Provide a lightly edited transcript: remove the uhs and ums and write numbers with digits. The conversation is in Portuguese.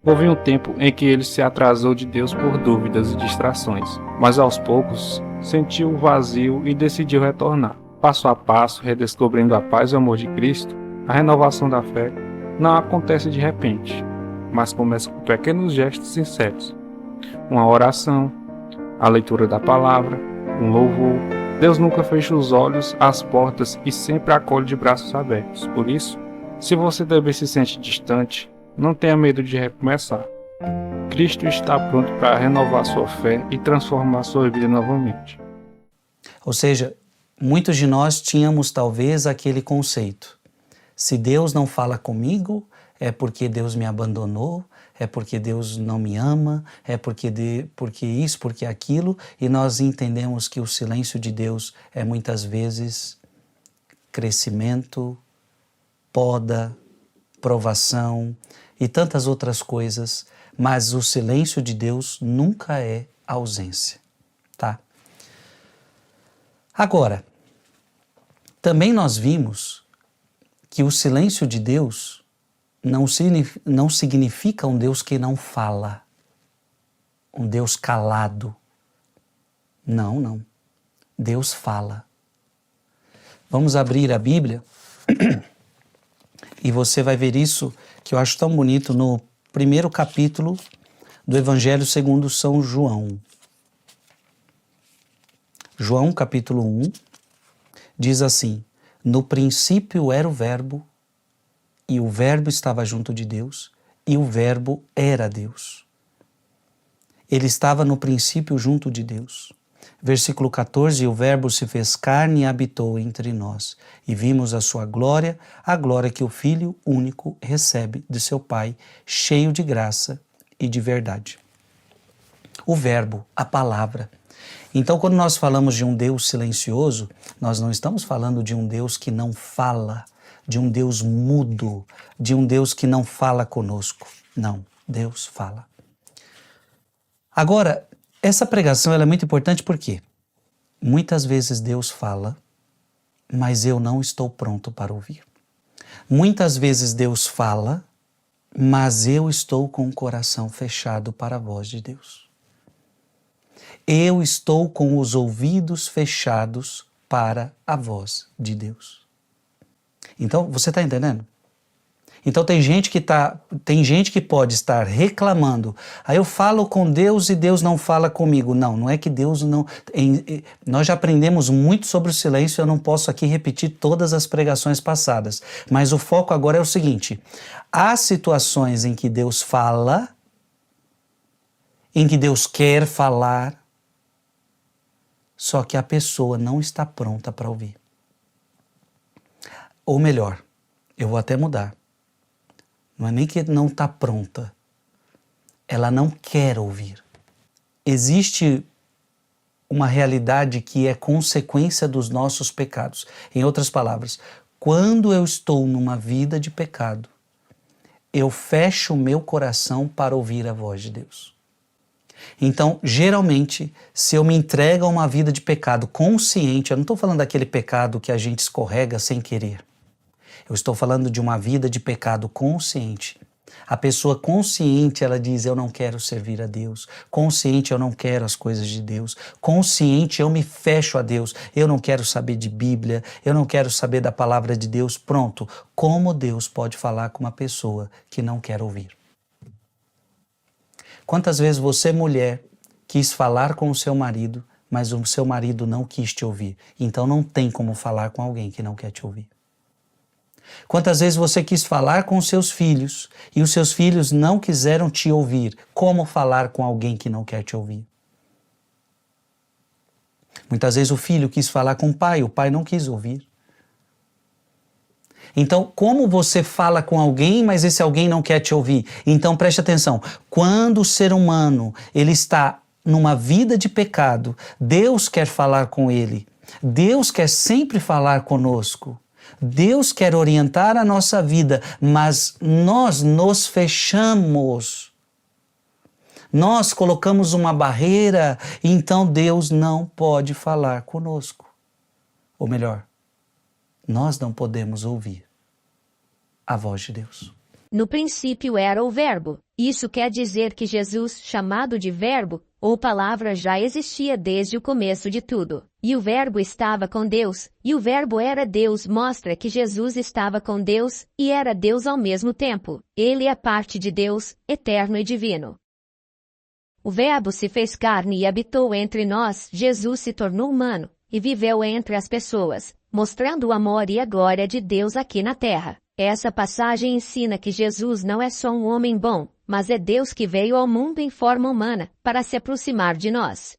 Houve um tempo em que ele se atrasou de Deus por dúvidas e distrações, mas aos poucos sentiu o vazio e decidiu retornar. Passo a passo, redescobrindo a paz e o amor de Cristo, a renovação da fé não acontece de repente, mas começa com pequenos gestos sinceros. Uma oração, a leitura da palavra, um louvor. Deus nunca fecha os olhos, as portas e sempre acolhe de braços abertos. Por isso, se você também se sente distante, não tenha medo de recomeçar. Cristo está pronto para renovar sua fé e transformar sua vida novamente. Ou seja, muitos de nós tínhamos talvez aquele conceito: se Deus não fala comigo, é porque Deus me abandonou, é porque Deus não me ama, é porque isso, porque aquilo, e nós entendemos que o silêncio de Deus é muitas vezes crescimento, poda, provação e tantas outras coisas, mas o silêncio de Deus nunca é ausência, tá? Agora, também nós vimos que o silêncio de Deus não significa um Deus que não fala, um Deus calado. Não, não. Deus fala. Vamos abrir a Bíblia e você vai ver isso que eu acho tão bonito no primeiro capítulo do Evangelho segundo São João. João capítulo 1 diz assim: no princípio era o Verbo, e o Verbo estava junto de Deus, e o Verbo era Deus. Ele estava no princípio junto de Deus. Versículo 14, e o Verbo se fez carne e habitou entre nós, e vimos a sua glória, a glória que o Filho único recebe de seu Pai, cheio de graça e de verdade. O Verbo, a palavra. Então, quando nós falamos de um Deus silencioso, nós não estamos falando de um Deus que não fala, de um Deus mudo, de um Deus que não fala conosco. Não, Deus fala. Agora, essa pregação ela é muito importante porque muitas vezes Deus fala, mas eu não estou pronto para ouvir. Muitas vezes Deus fala, mas eu estou com o coração fechado para a voz de Deus. Eu estou com os ouvidos fechados para a voz de Deus. Então, você está entendendo? Então tem gente que pode estar reclamando: aí eu falo com Deus e Deus não fala comigo. Não, não é que Deus não... Nós já aprendemos muito sobre o silêncio, eu não posso aqui repetir todas as pregações passadas, mas o foco agora é o seguinte: há situações em que Deus fala, em que Deus quer falar, só que a pessoa não está pronta para ouvir. Ou melhor, eu vou até mudar. Não é nem que não está pronta, ela não quer ouvir. Existe uma realidade que é consequência dos nossos pecados. Em outras palavras, quando eu estou numa vida de pecado, eu fecho o meu coração para ouvir a voz de Deus. Então, geralmente, se eu me entrego a uma vida de pecado consciente, eu não estou falando daquele pecado que a gente escorrega sem querer. Eu estou falando de uma vida de pecado consciente. A pessoa consciente, ela diz: eu não quero servir a Deus. Consciente, eu não quero as coisas de Deus. Consciente, eu me fecho a Deus. Eu não quero saber de Bíblia, eu não quero saber da palavra de Deus. Pronto. Como Deus pode falar com uma pessoa que não quer ouvir? Quantas vezes você, mulher, quis falar com o seu marido, mas o seu marido não quis te ouvir? Então não tem como falar com alguém que não quer te ouvir. Quantas vezes você quis falar com os seus filhos e os seus filhos não quiseram te ouvir? Como falar com alguém que não quer te ouvir? Muitas vezes o filho quis falar com o pai não quis ouvir. Então, como você fala com alguém, mas esse alguém não quer te ouvir? Então, preste atenção. Quando o ser humano ele está numa vida de pecado, Deus quer falar com ele. Deus quer sempre falar conosco. Deus quer orientar a nossa vida, mas nós nos fechamos. Nós colocamos uma barreira, então Deus não pode falar conosco. Ou melhor, nós não podemos ouvir a voz de Deus. No princípio era o Verbo, Isso quer dizer que Jesus, chamado de Verbo, ou Palavra, já existia desde o começo de tudo. E o Verbo estava com Deus, e o Verbo era Deus. Mostra que Jesus estava com Deus, e era Deus ao mesmo tempo. Ele é parte de Deus, eterno e divino. O Verbo se fez carne e habitou entre nós. Jesus se tornou humano, e viveu entre as pessoas, mostrando o amor e a glória de Deus aqui na terra. Essa passagem ensina que Jesus não é só um homem bom, mas é Deus que veio ao mundo em forma humana, para se aproximar de nós.